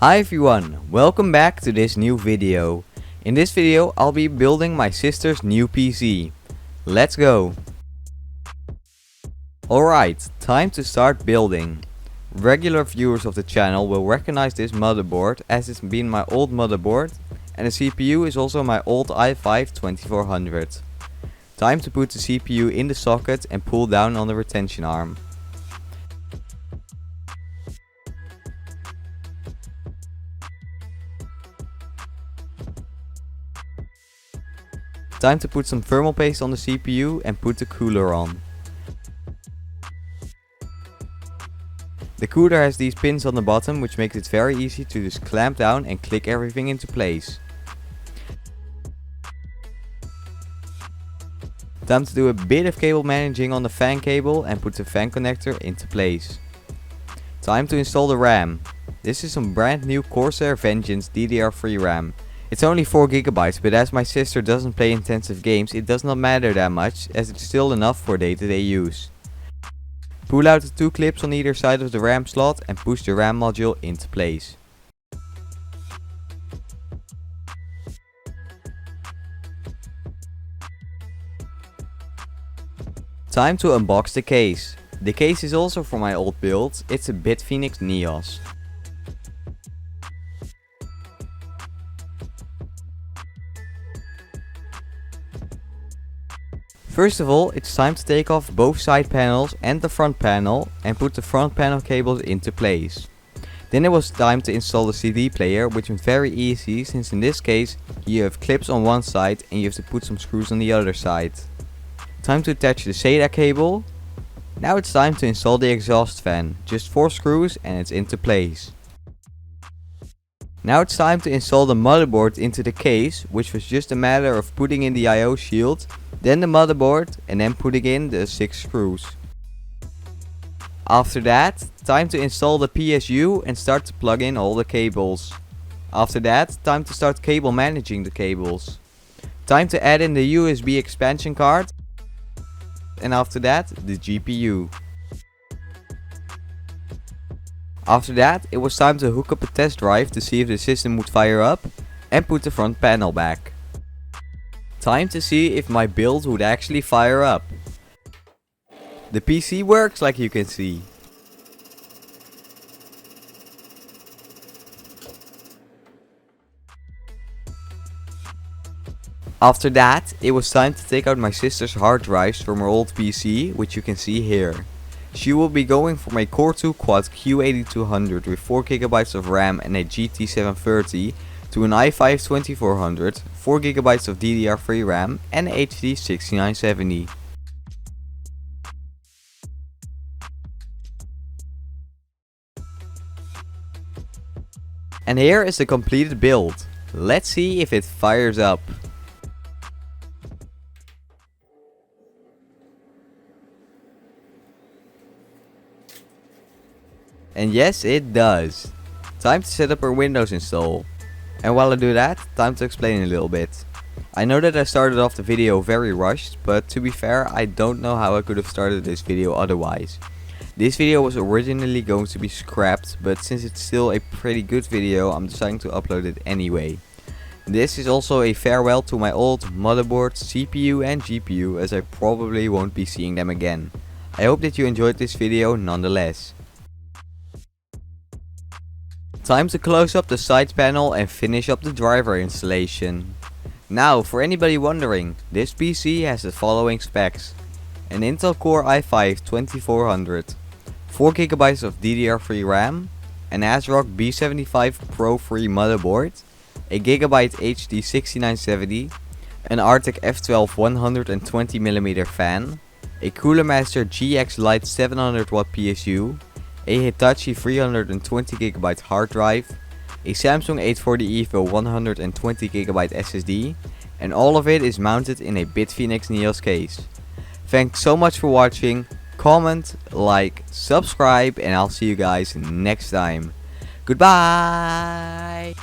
Hi everyone, welcome back to this new video. In this video I'll be building my sister's new PC. Let's go! Alright, time to start building. Regular viewers of the channel will recognize this motherboard as it's been my old motherboard, and the CPU is also my old i5 2400. Time to put the CPU in the socket and pull down on the retention arm. Time to put some thermal paste on the CPU and put the cooler on. The cooler has these pins on the bottom, which makes it very easy to just clamp down and click everything into place. Time to do a bit of cable managing on the fan cable and put the fan connector into place. Time to install the RAM. This is some brand new Corsair Vengeance DDR3 RAM. It's only 4GB, but as my sister doesn't play intensive games, it does not matter that much, as it's still enough for day-to-day use. Pull out the two clips on either side of the RAM slot and push the RAM module into place. Time to unbox the case. The case is also from my old build, it's a Bitfinex Neos. First of all, it's time to take off both side panels and the front panel and put the front panel cables into place. Then it was time to install the CD player, which was very easy since in this case you have clips on one side and you have to put some screws on the other side. Time to attach the SATA cable. Now it's time to install the exhaust fan, just 4 screws and it's into place. Now it's time to install the motherboard into the case, which was just a matter of putting in the I/O shield, then the motherboard, and then putting in the 6 screws. After that, time to install the PSU and start to plug in all the cables. After that, time to start cable managing the cables. Time to add in the USB expansion card, and after that the GPU. After that, it was time to hook up a test drive to see if the system would fire up and put the front panel back. Time to see if my build would actually fire up. The PC works, like you can see. After that, it was time to take out my sister's hard drives from her old PC, which you can see here. She will be going from a Core 2 Quad Q8200 with 4GB of RAM and a GT730 to an i5 2400, 4GB of DDR3 RAM and a HD 6970. And here is the completed build. Let's see if it fires up. And yes, it does. Time to set up our Windows install. And while I do that, time to explain a little bit. I know that I started off the video very rushed, but to be fair, I don't know how I could have started this video otherwise. This video was originally going to be scrapped, but since it's still a pretty good video, I'm deciding to upload it anyway. This is also a farewell to my old motherboard, CPU and GPU, as I probably won't be seeing them again. I hope that you enjoyed this video nonetheless. Time to close up the side panel and finish up the driver installation. Now, for anybody wondering, this PC has the following specs: an Intel Core i5 2400, 4GB of DDR3 RAM, an ASRock B75 Pro 3 motherboard, a Gigabyte HD 6970, an Arctic F12 120mm fan, a Cooler Master GX Lite 700W PSU, a Hitachi 320GB hard drive, a Samsung 840 EVO 120GB SSD, and all of it is mounted in a Bitfinex Neos case. Thanks so much for watching, comment, like, subscribe, and I'll see you guys next time. Goodbye!